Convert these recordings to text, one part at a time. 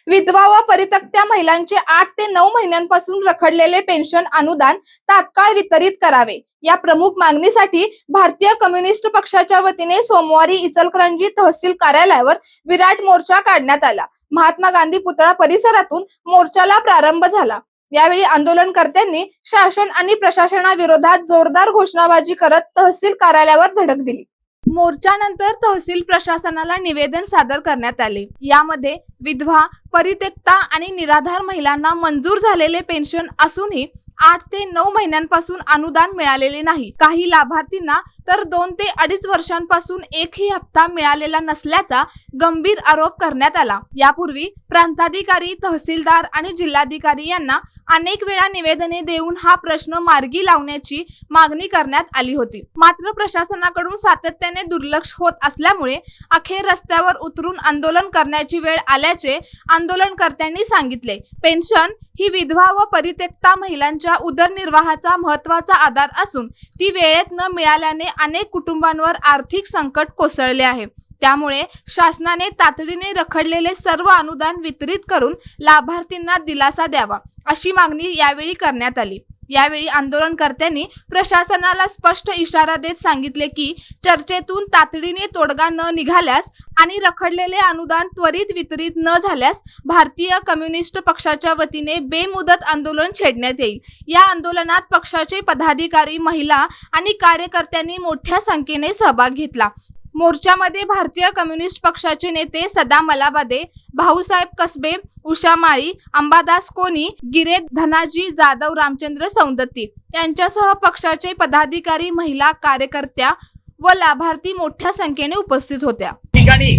विधवा व परित्यक्त्या महिलांचे 8 ते 9 महिन्यांपासून रखडलेले पेन्शन अनुदान तात्काळ वितरित करावे या प्रमुख मागणीसाठी भारतीय कम्युनिस्ट पक्षाच्या वतीने सोमवारी इचलकरंजी तहसील कार्यालयावर विराट मोर्चा काढण्यात आला। महात्मा गांधी पुतळा परिसरातून मोर्चाला प्रारंभ झाला। यावेळी आंदोलनकर्त्यांनी शासन आणि प्रशासनाविरोधात जोरदार घोषणाबाजी करत तहसील कार्यालयावर धडक दिली। मोर्चानंतर तहसील प्रशासनाला निवेदन सादर करण्यात आले। यामध्ये विधवा, परित्यक्ता आणि निराधार महिलांना मंजूर झालेले पेन्शन असूनही 8 ते 9 महिन्यांपासून अनुदान मिळालेले नाही। काही लाभार्थींना तर 2 ते 2.5 वर्षांपासून एकही हप्ता मिळालेला नसल्याचा गंभीर आरोप करण्यात आला। यापूर्वी प्रांताधिकारी, तहसीलदार आणि जिल्हाधिकारी यांना अनेक वेळा निवेदने देऊन हा प्रश्न मार्गी लावण्याची मागणी करण्यात आली होती। मात्र प्रशासनाकडून सातत्याने दुर्लक्ष होत असल्यामुळे अखेर रस्त्यावर उतरून आंदोलन करण्याची वेळ आल्याचे आंदोलनकर्त्यांनी सांगितले। पेन्शन ही विधवा व परित्यक्ता महिलांच्या उदरनिर्वाहाचा महत्त्वाचा आधार असून ती वेळेत न मिळाल्याने अनेक कुटुंबांवर आर्थिक संकट कोसळले आहे। त्यामुळे शासनाने तातडीने रखडलेले सर्व अनुदान वितरित करून लाभार्थींना दिलासा द्यावा अशी मागणी यावेळी करण्यात आली। यावेळी आंदोलनकर्त्यांनी प्रशासनाला स्पष्ट इशारा देत सांगितले की चर्चेतून तातडीने तोडगा न निघाल्यास आणि रखडलेले अनुदान त्वरित वितरित न झाल्यास भारतीय कम्युनिस्ट पक्षाच्या वतीने बेमुदत आंदोलन छेडण्यात येईल। या आंदोलनात पक्षाचे पदाधिकारी, महिला आणि कार्यकर्त्यांनी मोठ्या संख्येने सहभाग घेतला। मोर्चामध्ये भारतीय कम्युनिस्ट पक्षाचे नेते सदाम अलाबादे, भाऊसाहेब कसबे, उषा माळी, अंबादास कोणी, गिरे धनाजी जाधव, रामचंद्र सौंदत्ती यांच्यासह पक्षाचे पदाधिकारी, महिला, कार्यकर्त्या व लाभार्थी मोठ्या संख्येने उपस्थित होत्या। ठिकाणी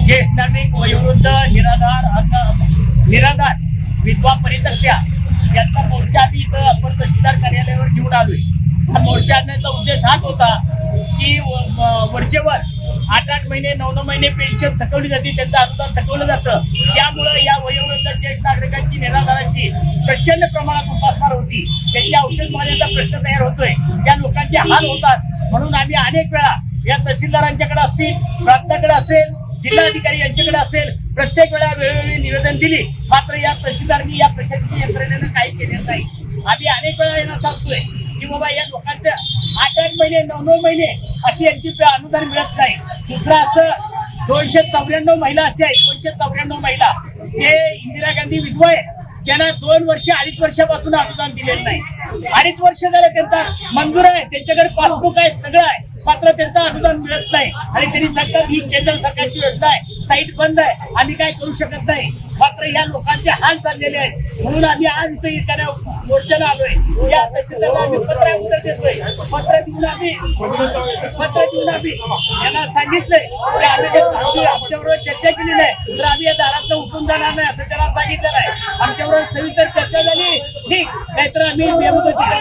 ज्येष्ठ नागरिक, वयोवृद्ध, निराधार, विधवा, परित्यक्त्या यांचा मोर्चा आम्ही इथं अपर तहसीलदार कार्यालयावर घेऊन आलोय। हा मोर्चा आणण्याचा उद्देश हाच होता की वरचेवर 8-8 महिने, 9-9 महिने पेन्शन थकवली जाते, त्यांचं अनुदान थकवलं जातं। त्यामुळे या वयोवृद्ध ज्येष्ठ नागरिकांची, निराधारांची प्रचंड प्रमाणात उपासमार होती। त्यांची औषध पाण्याचा प्रश्न तयार होतोय, त्या लोकांचे हाल होतात। म्हणून आम्ही अनेक वेळा या तहसीलदारांच्याकडे असतील, प्रांताकडे असेल, जिल्हाधिकारी यांच्याकडे असेल, प्रत्येक वेळा वेळोवेळी निवेदन दिली। मात्र या तहसीलदारांनी, या प्रशासकीय यंत्रणेनं काही केलेलं नाही। आम्ही अनेक वेळा यांना सांगतोय की बाबा या लोकांचं 8-8 महिने, 9-9 महिने अशी यांची अनुदान मिळत नाही। दुसरं असं 294 महिला असे आहेत, 294 महिला ते इंदिरा गांधी विधवा आहे, त्यांना 2 वर्ष, 2.5 वर्षापासून अनुदान दिलेलं नाही। 2.5 वर्ष झालं त्यांचा मंजूर आहे, त्यांच्याकडे पासबुक आहे, सगळं आहे, मात्र त्यांचं अनुदान मिळत नाही। आणि त्यांनी सांगतात ही केंद्र सरकारची योजना आहे, साईट बंद आहे, आम्ही काय करू शकत नाही। मात्र या लोकांचे हाल चाललेले आहेत। म्हणून आम्ही आज इथे एखाद्या मोर्चाला आलोय। या तहसीलदारांना आम्ही पत्र देतोय। पत्र देऊन आम्ही यांना सांगितलंय की आम्ही आमच्याबरोबर चर्चा केली नाही तर आम्ही या दारात उठून जाणार नाही असं त्याला सांगितलेलं आहे। आमच्याबरोबर सविस्तर चर्चा झाली ठीक, नाहीतर आम्ही बेमुदतीने